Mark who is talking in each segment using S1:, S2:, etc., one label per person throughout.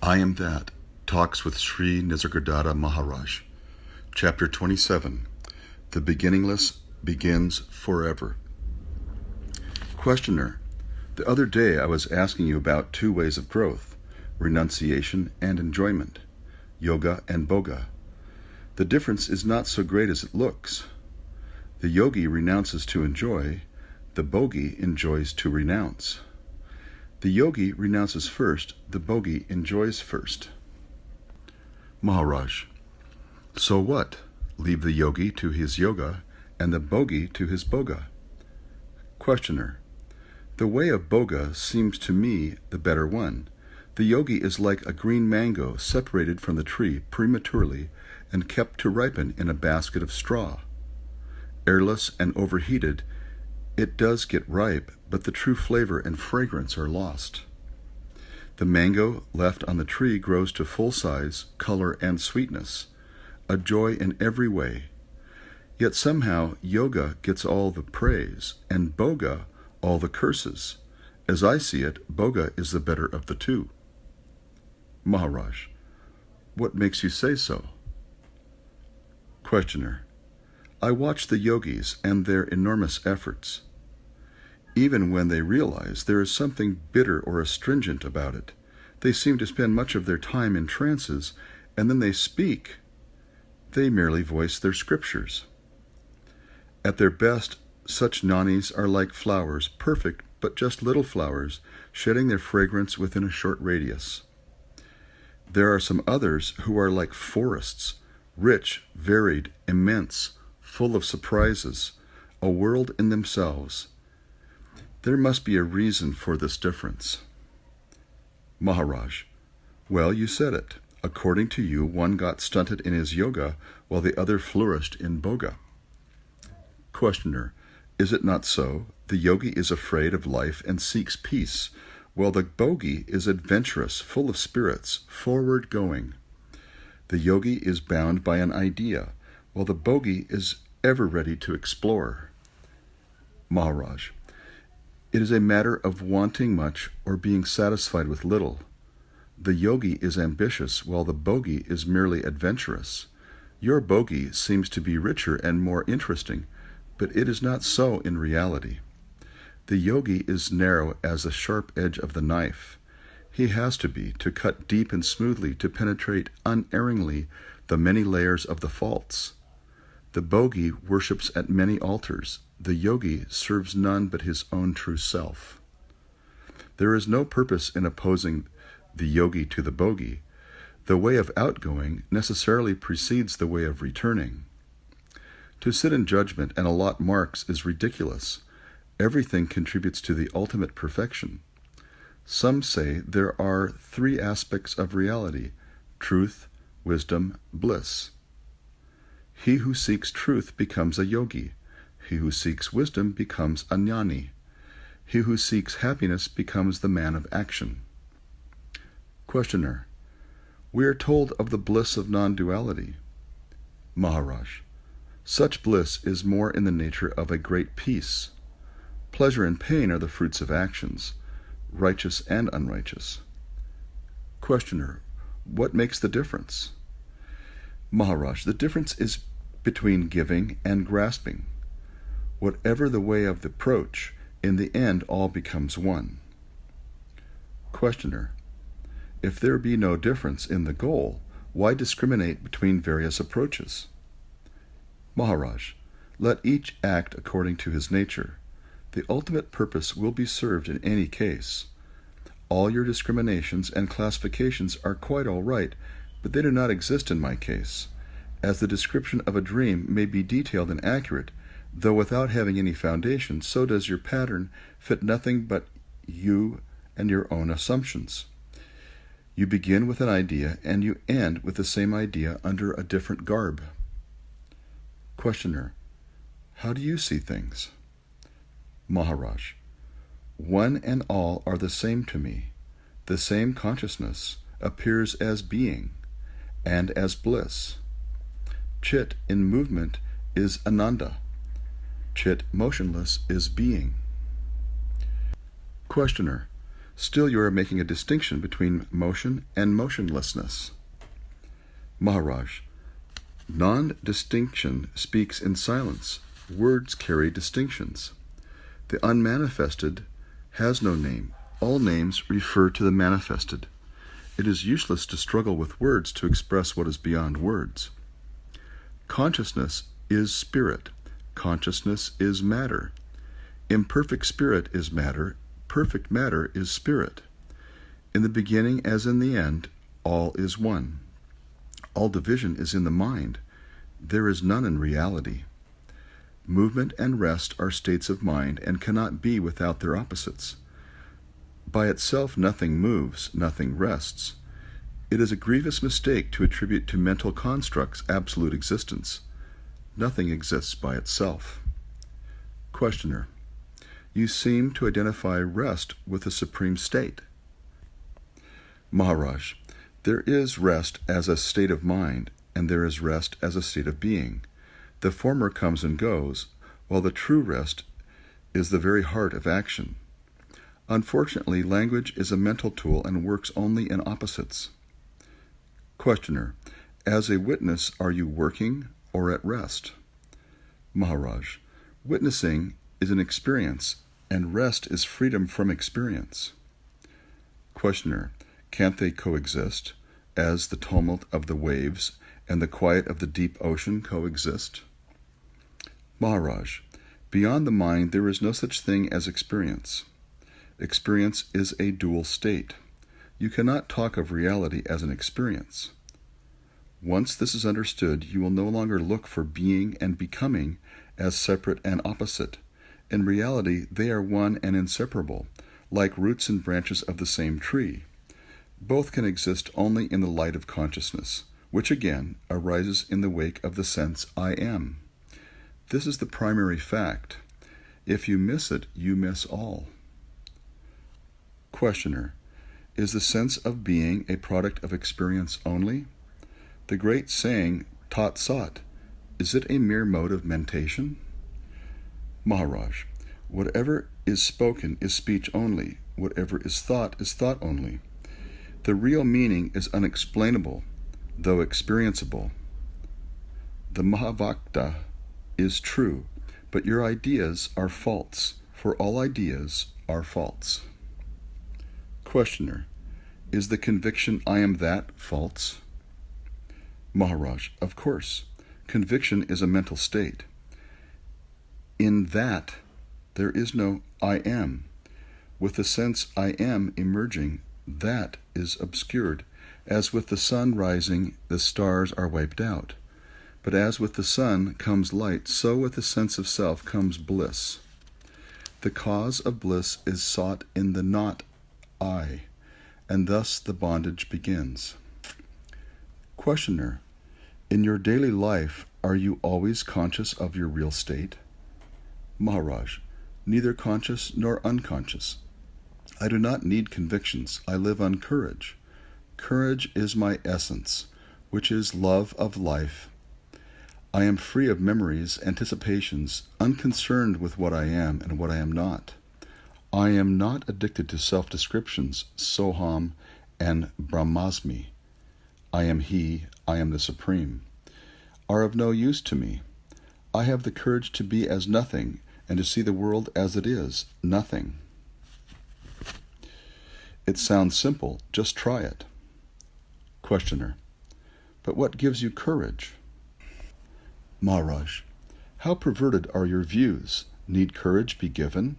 S1: I Am That Talks with Sri Nisargadatta Maharaj. Chapter 27. The Beginningless Begins Forever. Questioner. The other day I was asking you about two ways of growth, renunciation and enjoyment, yoga and boga. The difference is not so great as it looks. The yogi renounces to enjoy, the bogi enjoys to renounce. The yogi renounces first, the bogi enjoys first. Maharaj. So what? Leave the yogi to his yoga and the bogi to his boga. Questioner. The way of boga seems to me the better one. The yogi is like a green mango separated from the tree prematurely and kept to ripen in a basket of straw. Airless and overheated, it does get ripe, but the true flavor and fragrance are lost. The mango left on the tree grows to full size, color, and sweetness, a joy in every way. Yet somehow yoga gets all the praise, and boga all the curses. As I see it, boga is the better of the two. Maharaj. What makes you say so? Questioner. I watch the yogis and their enormous efforts. Even when they realize there is something bitter or astringent about it, they seem to spend much of their time in trances, and then they speak. They merely voice their scriptures. At their best, such gnanis are like flowers, perfect but just little flowers, shedding their fragrance within a short radius. There are some others who are like forests, rich, varied, immense, full of surprises, a world in themselves. There must be a reason for this difference. Maharaj. Well, you said it. According to you, one got stunted in his yoga while the other flourished in boga. Questioner. Is it not so? The yogi is afraid of life and seeks peace, while the bogi is adventurous, full of spirits, forward-going. The yogi is bound by an idea, while the bogi is ever ready to explore. Maharaj. It is a matter of wanting much or being satisfied with little. The yogi is ambitious, while the bogi is merely adventurous. Your bogi seems to be richer and more interesting, but it is not so in reality. The yogi is narrow as the sharp edge of the knife. He has to be, to cut deep and smoothly, to penetrate unerringly the many layers of the faults. The bogi worships at many altars. The yogi serves none but his own true self. There is no purpose in opposing the yogi to the bogi. The way of outgoing necessarily precedes the way of returning. To sit in judgment and allot marks is ridiculous. Everything contributes to the ultimate perfection. Some say there are three aspects of reality: truth, wisdom, bliss. He who seeks truth becomes a yogi. He who seeks wisdom becomes a jnani. He who seeks happiness becomes the man of action. Questioner. We are told of the bliss of non-duality. Maharaj. Such bliss is more in the nature of a great peace. Pleasure and pain are the fruits of actions, righteous and unrighteous. Questioner. What makes the difference? Maharaj. The difference is between giving and grasping. Whatever the way of the approach, in the end all becomes one. Questioner. If there be no difference in the goal, why discriminate between various approaches? Maharaj. Let each act according to his nature. The ultimate purpose will be served in any case. All your discriminations and classifications are quite all right, but they do not exist in my case. As the description of a dream may be detailed and accurate, though without having any foundation, so does your pattern fit nothing but you and your own assumptions. You begin with an idea and you end with the same idea under a different garb. Questioner. How do you see things? Maharaj. One and all are the same to me. The same consciousness appears as being and as bliss. Chit in movement is ananda. Chit motionless is being. Questioner. Still you are making a distinction between motion and motionlessness. Maharaj, non-distinction speaks in silence. Words carry distinctions. The unmanifested has no name. All names refer to the manifested. It is useless to struggle with words to express what is beyond words. Consciousness is spirit. Consciousness is matter. Imperfect spirit is matter. Perfect matter is spirit. In the beginning as in the end, all is one. All division is in the mind. There is none in reality. Movement and rest are states of mind and cannot be without their opposites. By itself nothing moves, nothing rests. It is a grievous mistake to attribute to mental constructs absolute existence. Nothing exists by itself. Questioner, you seem to identify rest with the supreme state. Maharaj, there is rest as a state of mind, and there is rest as a state of being. The former comes and goes, while the true rest is the very heart of action. Unfortunately, language is a mental tool and works only in opposites. Questioner, as a witness, are you working or at rest? Maharaj, witnessing is an experience, and rest is freedom from experience. Questioner, can't they coexist, as the tumult of the waves and the quiet of the deep ocean coexist? Maharaj, beyond the mind there is no such thing as experience. Experience is a dual state. You cannot talk of reality as an experience. Once this is understood, you will no longer look for being and becoming as separate and opposite. In reality, they are one and inseparable, like roots and branches of the same tree. Both can exist only in the light of consciousness, which again arises in the wake of the sense I am. This is the primary fact. If you miss it, you miss all. Questioner, is the sense of being a product of experience only? The great saying, tat sat, is it a mere mode of mentation? Maharaj, whatever is spoken is speech only. Whatever is thought only. The real meaning is unexplainable, though experienceable. The Mahavakta is true, but your ideas are false, for all ideas are false. Questioner, is the conviction I am that false? Maharaj, of course. Conviction is a mental state. In that, there is no I am. With the sense I am emerging, that is obscured. As with the sun rising, the stars are wiped out. But as with the sun comes light, so with the sense of self comes bliss. The cause of bliss is sought in the not I, and thus the bondage begins. Questioner, in your daily life, are you always conscious of your real state? Maharaj, neither conscious nor unconscious. I do not need convictions. I live on courage. Courage is my essence, which is love of life. I am free of memories, anticipations, unconcerned with what I am and what I am not. I am not addicted to self-descriptions, Soham and Brahmasmi. I am He, I am the Supreme, are of no use to me. I have the courage to be as nothing and to see the world as it is, nothing. It sounds simple, just try it. Questioner, but what gives you courage? Maharaj, how perverted are your views? Need courage be given?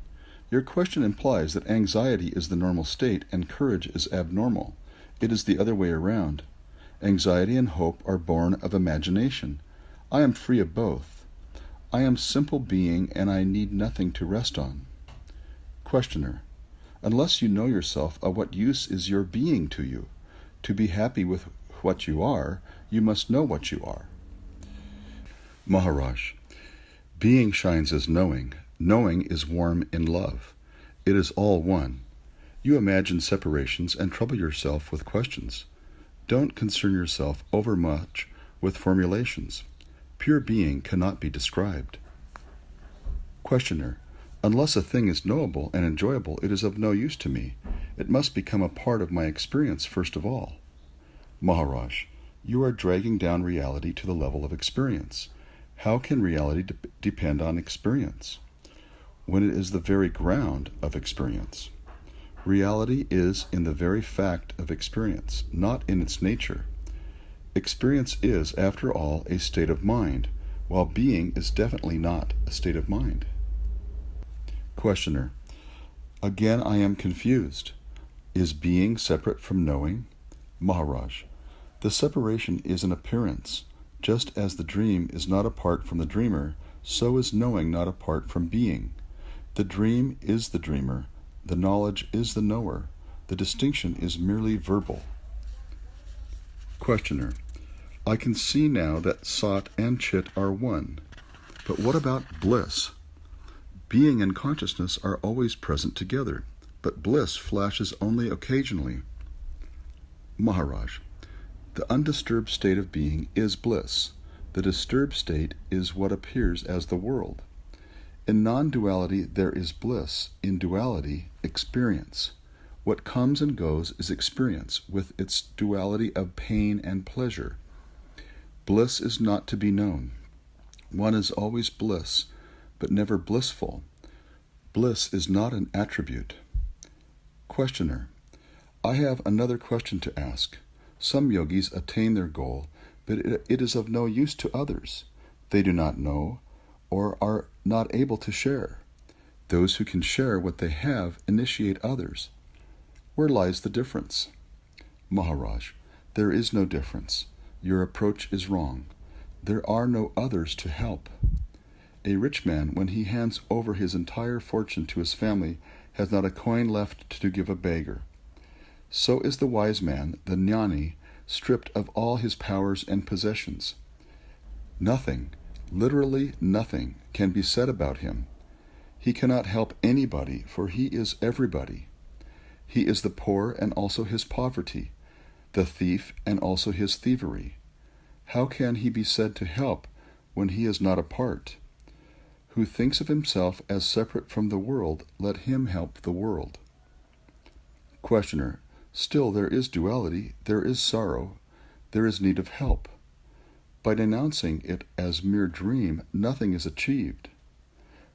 S1: Your question implies that anxiety is the normal state and courage is abnormal. It is the other way around. Anxiety and hope are born of imagination. I am free of both. I am simple being and I need nothing to rest on. Questioner, unless you know yourself, of what use is your being to you? To be happy with what you are, you must know what you are. Maharaj, being shines as knowing. Knowing is warm in love. It is all one. You imagine separations and trouble yourself with questions. Don't concern yourself overmuch with formulations. Pure being cannot be described. Questioner, unless a thing is knowable and enjoyable, it is of no use to me. It must become a part of my experience first of all. Maharaj, you are dragging down reality to the level of experience. How can reality depend on experience when it is the very ground of experience? Reality is in the very fact of experience, not in its nature. Experience is, after all, a state of mind, while being is definitely not a state of mind. Questioner, again I am confused. Is being separate from knowing? Maharaj, the separation is an appearance. Just as the dream is not apart from the dreamer, so is knowing not apart from being. The dream is the dreamer. The knowledge is the knower. The distinction is merely verbal. Questioner, I can see now that Sat and Chit are one. But what about bliss? Being and consciousness are always present together, but bliss flashes only occasionally. Maharaj, the undisturbed state of being is bliss. The disturbed state is what appears as the world. In non-duality there is bliss. In duality, experience. What comes and goes is experience, with its duality of pain and pleasure. Bliss is not to be known. One is always bliss, but never blissful. Bliss is not an attribute. Questioner, I have another question to ask. Some yogis attain their goal, but it is of no use to others. They do not know or are not able to share. Those who can share what they have initiate others. Where lies the difference? Maharaj, there is no difference. Your approach is wrong. There are no others to help. A rich man, when he hands over his entire fortune to his family, has not a coin left to give a beggar. So is the wise man, the jnani, stripped of all his powers and possessions. Nothing, literally nothing, can be said about him. He cannot help anybody, for he is everybody. He is the poor and also his poverty, the thief and also his thievery. How can he be said to help when he is not a part? Who thinks of himself as separate from the world, let him help the world. Questioner, still there is duality, there is sorrow, there is need of help. By denouncing it as mere dream, nothing is achieved.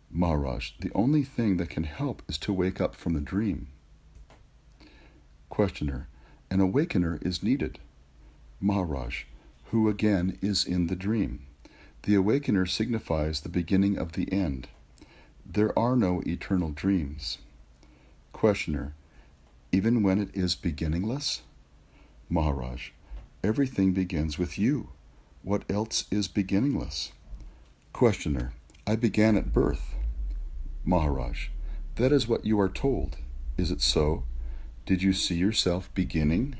S1: Maharaj, the only thing that can help is to wake up from the dream. Questioner, an awakener is needed. Maharaj, who again is in the dream. The awakener signifies the beginning of the end. There are no eternal dreams. Questioner, even when it is beginningless? Maharaj, everything begins with you. What else is beginningless? Questioner, I began at birth. Maharaj, that is what you are told. Is it so? Did you see yourself beginning?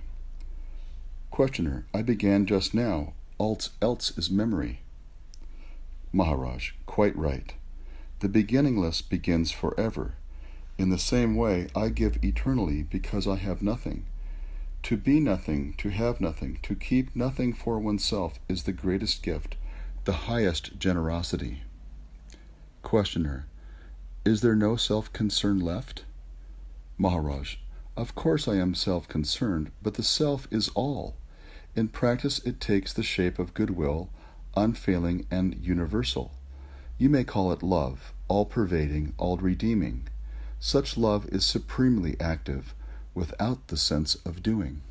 S1: Questioner, I began just now. All else is memory. Maharaj, quite right. The beginningless begins forever. In the same way, I give eternally because I have nothing. To be nothing, to have nothing, to keep nothing for oneself is the greatest gift, the highest generosity. Questioner, is there no self-concern left? Maharaj, of course I am self-concerned, but the self is all. In practice it takes the shape of goodwill, unfailing and universal. You may call it love, all-pervading, all-redeeming. Such love is supremely active, without the sense of doing.